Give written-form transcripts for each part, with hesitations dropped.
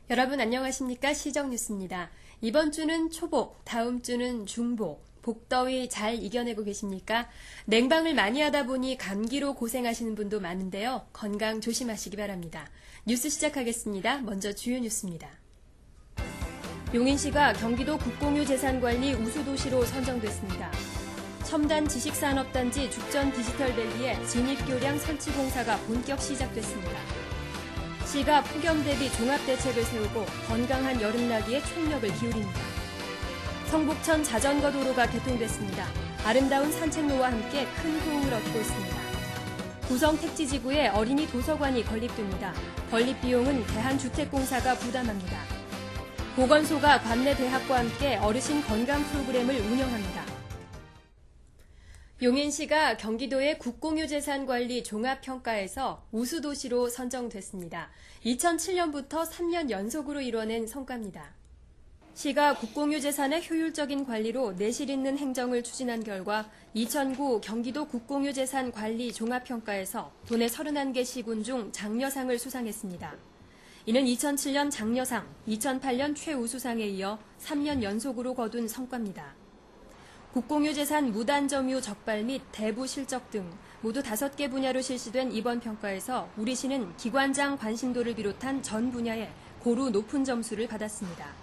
여러분 안녕하십니까? 시정뉴스입니다. 이번 주는 초복, 다음 주는 중복, 복더위 잘 이겨내고 계십니까? 냉방을 많이 하다 보니 감기로 고생하시는 분도 많은데요. 건강 조심하시기 바랍니다. 뉴스 시작하겠습니다. 먼저 주요 뉴스입니다. 용인시가 경기도 국공유재산관리 우수도시로 선정됐습니다. 첨단 지식산업단지 죽전 디지털밸리의 진입교량 설치 공사가 본격 시작됐습니다. 시가 폭염 대비 종합대책을 세우고 건강한 여름나기에 총력을 기울입니다. 성북천 자전거 도로가 개통됐습니다. 아름다운 산책로와 함께 큰 호응을 얻고 있습니다. 구성 택지지구에 어린이 도서관이 건립됩니다. 건립 비용은 대한주택공사가 부담합니다. 보건소가 관내 대학과 함께 어르신 건강 프로그램을 운영합니다. 용인시가 경기도의 국공유재산관리 종합평가에서 우수도시로 선정됐습니다. 2007년부터 3년 연속으로 이뤄낸 성과입니다. 시가 국공유재산의 효율적인 관리로 내실 있는 행정을 추진한 결과 2009 경기도 국공유재산관리 종합평가에서 도내 31개 시군 중 장려상을 수상했습니다. 이는 2007년 장려상, 2008년 최우수상에 이어 3년 연속으로 거둔 성과입니다. 국공유재산 무단점유 적발 및 대부 실적 등 모두 5개 분야로 실시된 이번 평가에서 우리시는 기관장 관심도를 비롯한 전 분야에 고루 높은 점수를 받았습니다.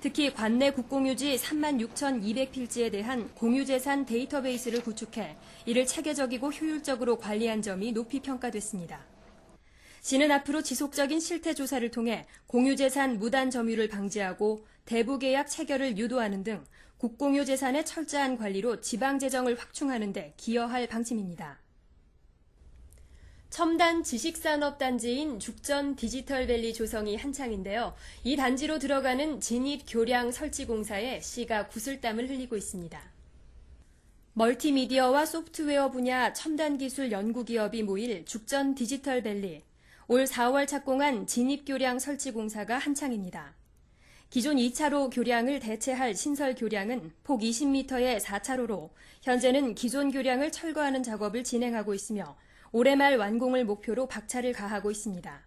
특히 관내 국공유지 36,200필지에 대한 공유재산 데이터베이스를 구축해 이를 체계적이고 효율적으로 관리한 점이 높이 평가됐습니다. 시는 앞으로 지속적인 실태조사를 통해 공유재산 무단점유를 방지하고 대부계약 체결을 유도하는 등 국공유재산의 철저한 관리로 지방재정을 확충하는 데 기여할 방침입니다. 첨단 지식산업단지인 죽전 디지털밸리 조성이 한창인데요. 이 단지로 들어가는 진입교량 설치 공사에 시가 구슬땀을 흘리고 있습니다. 멀티미디어와 소프트웨어 분야 첨단기술 연구기업이 모일 죽전 디지털밸리. 올 4월 착공한 진입교량 설치 공사가 한창입니다. 기존 2차로 교량을 대체할 신설 교량은 폭 20m의 4차로로 현재는 기존 교량을 철거하는 작업을 진행하고 있으며 올해 말 완공을 목표로 박차를 가하고 있습니다.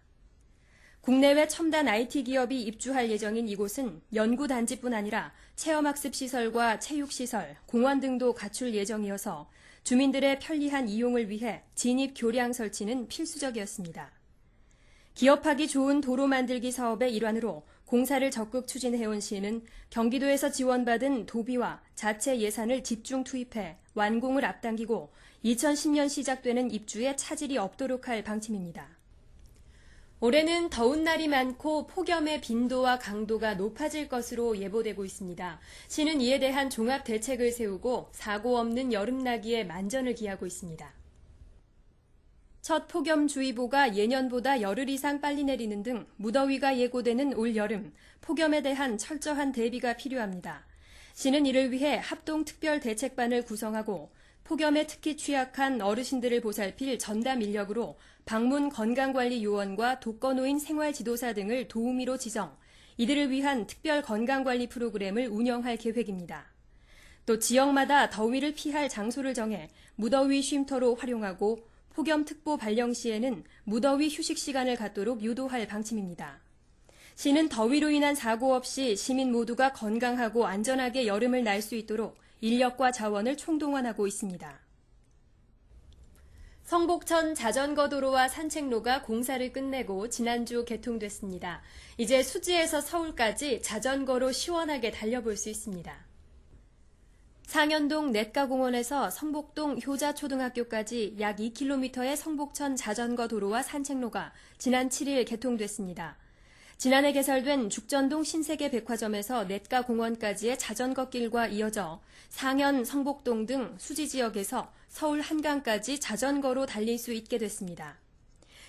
국내외 첨단 IT 기업이 입주할 예정인 이곳은 연구단지뿐 아니라 체험학습시설과 체육시설, 공원 등도 갖출 예정이어서 주민들의 편리한 이용을 위해 진입 교량 설치는 필수적이었습니다. 기업하기 좋은 도로 만들기 사업의 일환으로 공사를 적극 추진해온 시는 경기도에서 지원받은 도비와 자체 예산을 집중 투입해 완공을 앞당기고 2010년 시작되는 입주에 차질이 없도록 할 방침입니다. 올해는 더운 날이 많고 폭염의 빈도와 강도가 높아질 것으로 예보되고 있습니다. 시는 이에 대한 종합 대책을 세우고 사고 없는 여름나기에 만전을 기하고 있습니다. 첫 폭염주의보가 예년보다 열흘 이상 빨리 내리는 등 무더위가 예고되는 올 여름, 폭염에 대한 철저한 대비가 필요합니다. 시는 이를 위해 합동특별대책반을 구성하고 폭염에 특히 취약한 어르신들을 보살필 전담 인력으로 방문 건강관리요원과 독거노인 생활지도사 등을 도우미로 지정, 이들을 위한 특별 건강관리 프로그램을 운영할 계획입니다. 또 지역마다 더위를 피할 장소를 정해 무더위 쉼터로 활용하고 폭염특보 발령 시에는 무더위 휴식 시간을 갖도록 유도할 방침입니다. 시는 더위로 인한 사고 없이 시민 모두가 건강하고 안전하게 여름을 날 수 있도록 인력과 자원을 총동원하고 있습니다. 성북천 자전거 도로와 산책로가 공사를 끝내고 지난주 개통됐습니다. 이제 수지에서 서울까지 자전거로 시원하게 달려볼 수 있습니다. 상현동 냇가공원에서 성북동 효자초등학교까지 약 2km의 성북천 자전거 도로와 산책로가 지난 7일 개통됐습니다. 지난해 개설된 죽전동 신세계 백화점에서 냇가공원까지의 자전거길과 이어져 상현, 성북동 등 수지 지역에서 서울 한강까지 자전거로 달릴 수 있게 됐습니다.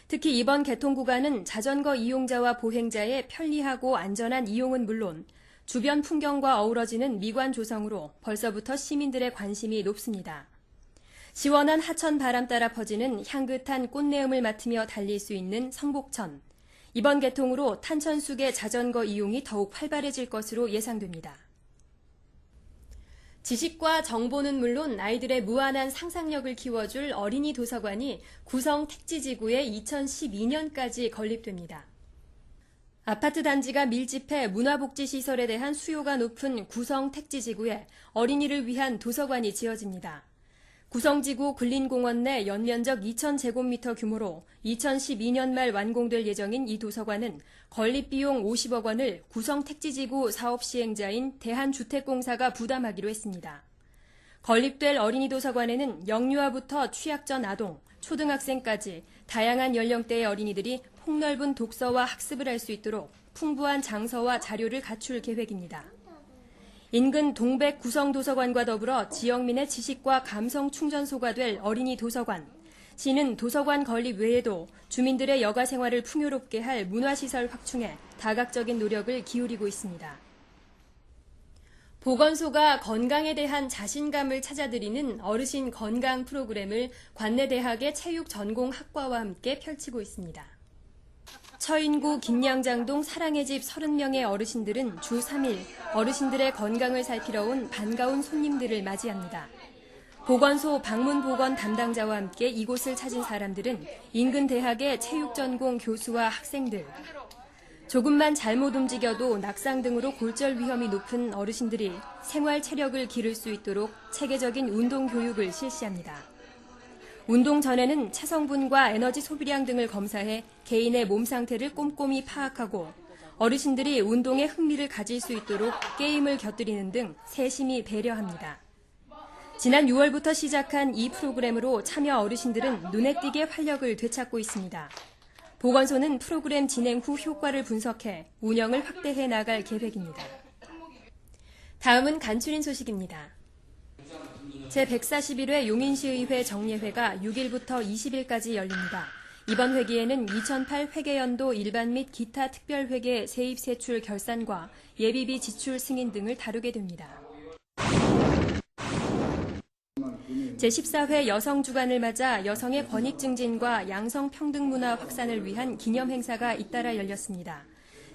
특히 이번 개통 구간은 자전거 이용자와 보행자의 편리하고 안전한 이용은 물론 주변 풍경과 어우러지는 미관 조성으로 벌써부터 시민들의 관심이 높습니다. 시원한 하천 바람 따라 퍼지는 향긋한 꽃내음을 맡으며 달릴 수 있는 성북천. 이번 개통으로 탄천수계 자전거 이용이 더욱 활발해질 것으로 예상됩니다. 지식과 정보는 물론 아이들의 무한한 상상력을 키워줄 어린이 도서관이 구성 택지지구에 2012년까지 건립됩니다. 아파트 단지가 밀집해 문화복지시설에 대한 수요가 높은 구성 택지지구에 어린이를 위한 도서관이 지어집니다. 구성지구 근린공원 내 연면적 2,000제곱미터 규모로 2012년 말 완공될 예정인 이 도서관은 건립비용 50억 원을 구성 택지지구 사업 시행자인 대한주택공사가 부담하기로 했습니다. 건립될 어린이 도서관에는 영유아부터 취약전 아동, 초등학생까지 다양한 연령대의 어린이들이 폭넓은 독서와 학습을 할 수 있도록 풍부한 장서와 자료를 갖출 계획입니다. 인근 동백 구성도서관과 더불어 지역민의 지식과 감성 충전소가 될 어린이 도서관, 시는 도서관 건립 외에도 주민들의 여가 생활을 풍요롭게 할 문화시설 확충에 다각적인 노력을 기울이고 있습니다. 보건소가 건강에 대한 자신감을 찾아드리는 어르신 건강 프로그램을 관내대학의 체육전공학과와 함께 펼치고 있습니다. 처인구 김양장동 사랑의 집 30명의 어르신들은 주 3일 어르신들의 건강을 살피러 온 반가운 손님들을 맞이합니다. 보건소 방문보건 담당자와 함께 이곳을 찾은 사람들은 인근 대학의 체육전공 교수와 학생들, 조금만 잘못 움직여도 낙상 등으로 골절 위험이 높은 어르신들이 생활 체력을 기를 수 있도록 체계적인 운동 교육을 실시합니다. 운동 전에는 체성분과 에너지 소비량 등을 검사해 개인의 몸 상태를 꼼꼼히 파악하고 어르신들이 운동에 흥미를 가질 수 있도록 게임을 곁들이는 등 세심히 배려합니다. 지난 6월부터 시작한 이 프로그램으로 참여 어르신들은 눈에 띄게 활력을 되찾고 있습니다. 보건소는 프로그램 진행 후 효과를 분석해 운영을 확대해 나갈 계획입니다. 다음은 간추린 소식입니다. 제141회 용인시의회 정례회가 6일부터 20일까지 열립니다. 이번 회기에는 2008 회계연도 일반 및 기타 특별회계 세입세출 결산과 예비비 지출 승인 등을 다루게 됩니다. 제14회 여성주간을 맞아 여성의 권익 증진과 양성평등 문화 확산을 위한 기념행사가 잇따라 열렸습니다.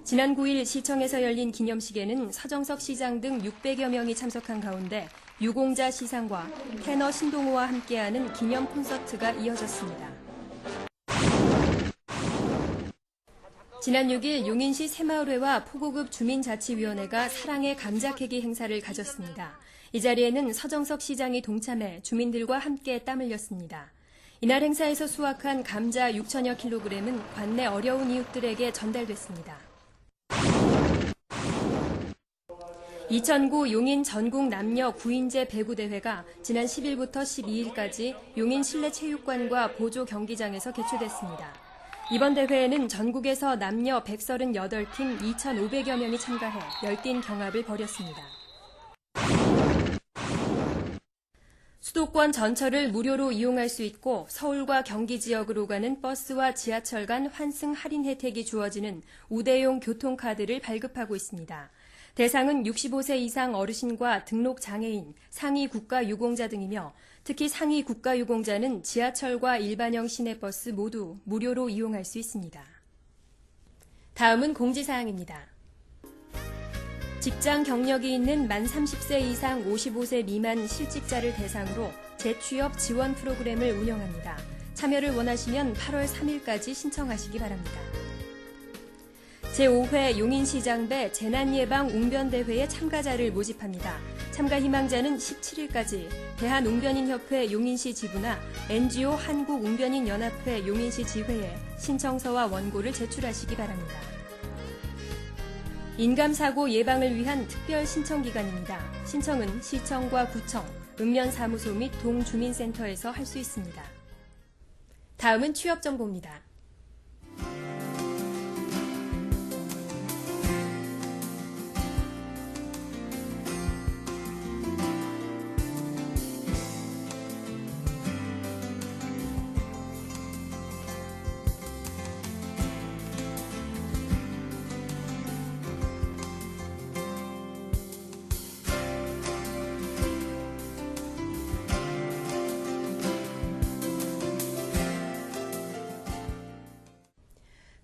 지난 9일 시청에서 열린 기념식에는 서정석 시장 등 600여 명이 참석한 가운데 유공자 시상과 테너 신동호와 함께하는 기념 콘서트가 이어졌습니다. 지난 6일 용인시 새마을회와 포고급 주민자치위원회가 사랑의 감자 캐기 행사를 가졌습니다. 이 자리에는 서정석 시장이 동참해 주민들과 함께 땀 흘렸습니다. 이날 행사에서 수확한 감자 6천여 킬로그램은 관내 어려운 이웃들에게 전달됐습니다. 2009 용인 전국 남녀 구인제 배구대회가 지난 10일부터 12일까지 용인 실내체육관과 보조 경기장에서 개최됐습니다. 이번 대회에는 전국에서 남녀 138팀 2,500여 명이 참가해 열띤 경합을 벌였습니다. 수도권 전철을 무료로 이용할 수 있고 서울과 경기 지역으로 가는 버스와 지하철 간 환승 할인 혜택이 주어지는 우대용 교통카드를 발급하고 있습니다. 대상은 65세 이상 어르신과 등록 장애인, 상위 국가유공자 등이며 특히 상위 국가유공자는 지하철과 일반형 시내버스 모두 무료로 이용할 수 있습니다. 다음은 공지사항입니다. 직장 경력이 있는 만 30세 이상 55세 미만 실직자를 대상으로 재취업 지원 프로그램을 운영합니다. 참여를 원하시면 8월 3일까지 신청하시기 바랍니다. 제5회 용인시장배 재난예방 웅변대회에 참가자를 모집합니다. 참가 희망자는 17일까지 대한웅변인협회 용인시 지부나 NGO 한국웅변인연합회 용인시 지회에 신청서와 원고를 제출하시기 바랍니다. 인감사고 예방을 위한 특별 신청 기간입니다. 신청은 시청과 구청, 읍면사무소 및 동주민센터에서 할 수 있습니다. 다음은 취업정보입니다.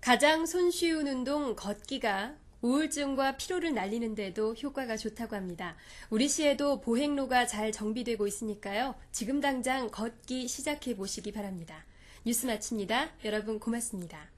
가장 손쉬운 운동 걷기가 우울증과 피로를 날리는 데도 효과가 좋다고 합니다. 우리 시에도 보행로가 잘 정비되고 있으니까요. 지금 당장 걷기 시작해 보시기 바랍니다. 뉴스 마칩니다. 여러분 고맙습니다.